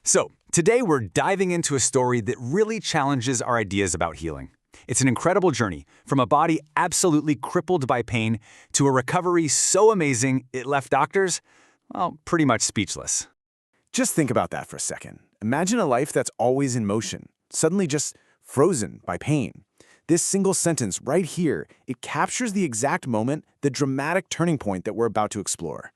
So, today we're diving into a story that really challenges our ideas about healing. It's an incredible journey from a body absolutely crippled by pain to a recovery so amazing it left doctors, well, pretty much speechless. Just think about that for a second. Imagine a life that's always in motion, suddenly just frozen by pain. This single sentence right here, it captures the exact moment, the dramatic turning point that we're about to explore.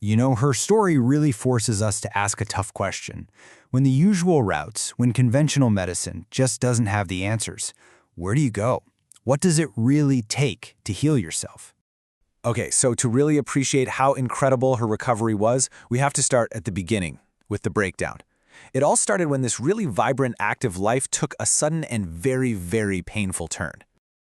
You know, her story really forces us to ask a tough question. When the usual routes, when conventional medicine just doesn't have the answers, where do you go? What does it really take to heal yourself? Okay, so to really appreciate how incredible her recovery was, we have to start at the beginning, with the breakdown. It all started when this really vibrant, active life took a sudden and very, very painful turn.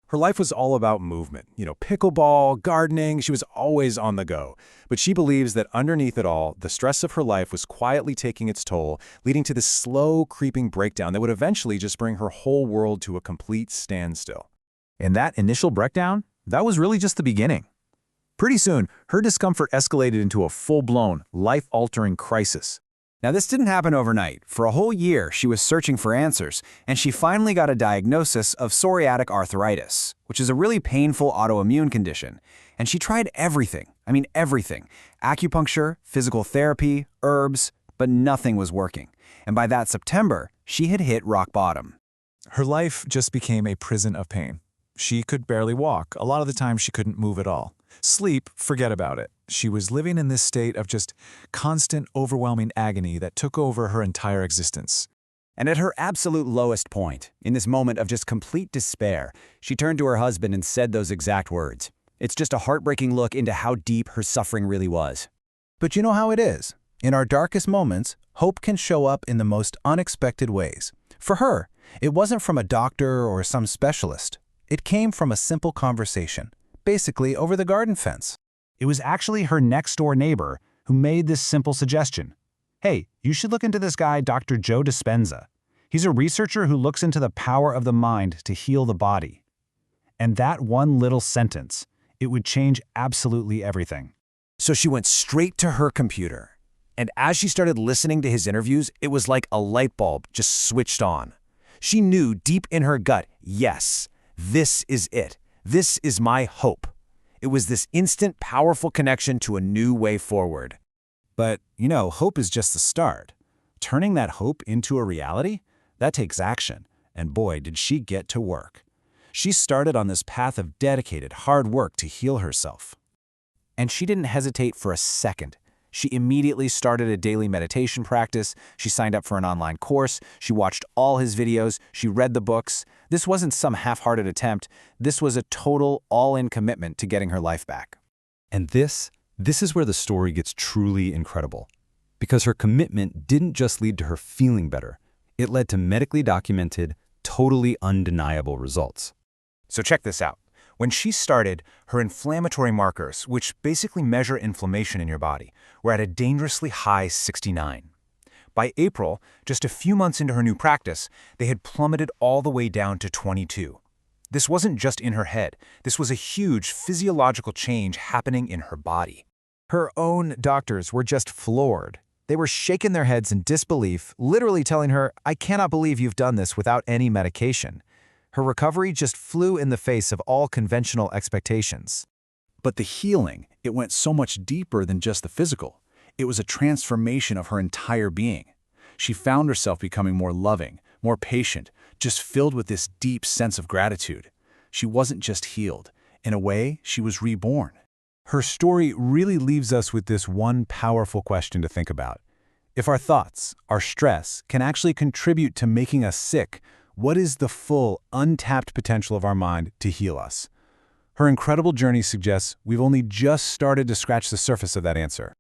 Her life was all about movement. Pickleball, gardening, she was always on the go. But she believes that underneath it all, the stress of her life was quietly taking its toll, leading to this slow, creeping breakdown that would eventually just bring her whole world to a complete standstill. And that initial breakdown, that was really just the beginning. Pretty soon, her discomfort escalated into a full-blown, life-altering crisis. Now, this didn't happen overnight. For a whole year, she was searching for answers, and she finally got a diagnosis of psoriatic arthritis, which is a really painful autoimmune condition. And she tried everything. I mean, everything. Acupuncture, physical therapy, herbs, but nothing was working. And by that September, she had hit rock bottom. Her life just became a prison of pain. She could barely walk. A lot of the time, she couldn't move at all. Sleep, forget about it. She was living in this state of just constant, overwhelming agony that took over her entire existence. And at her absolute lowest point, in this moment of just complete despair, she turned to her husband and said those exact words. It's just a heartbreaking look into how deep her suffering really was. But you know how it is. In our darkest moments, hope can show up in the most unexpected ways. For her, it wasn't from a doctor or some specialist. It came from a simple conversation, basically over the garden fence. It was actually her next-door neighbor who made this simple suggestion. Hey, you should look into this guy, Dr. Joe Dispenza. He's a researcher who looks into the power of the mind to heal the body. And that one little sentence, it would change absolutely everything. So she went straight to her computer. And as she started listening to his interviews, it was like a light bulb just switched on. She knew deep in her gut, yes, this is it. This is my hope. It was this instant, powerful connection to a new way forward. But, hope is just the start. Turning that hope into a reality, that takes action. And boy, did she get to work. She started on this path of dedicated, hard work to heal herself. And she didn't hesitate for a second. She immediately started a daily meditation practice. She signed up for an online course. She watched all his videos. She read the books. This wasn't some half-hearted attempt. This was a total, all-in commitment to getting her life back. And this is where the story gets truly incredible. Because her commitment didn't just lead to her feeling better. It led to medically documented, totally undeniable results. So check this out. When she started, her inflammatory markers, which basically measure inflammation in your body, were at a dangerously high 69. By April, just a few months into her new practice, they had plummeted all the way down to 22. This wasn't just in her head. This was a huge physiological change happening in her body. Her own doctors were just floored. They were shaking their heads in disbelief, literally telling her, "I cannot believe you've done this without any medication." Her recovery just flew in the face of all conventional expectations. But the healing, it went so much deeper than just the physical. It was a transformation of her entire being. She found herself becoming more loving, more patient, just filled with this deep sense of gratitude. She wasn't just healed. In a way, she was reborn. Her story really leaves us with this one powerful question to think about. If our thoughts, our stress, can actually contribute to making us sick, what is the full, untapped potential of our mind to heal us? Her incredible journey suggests we've only just started to scratch the surface of that answer.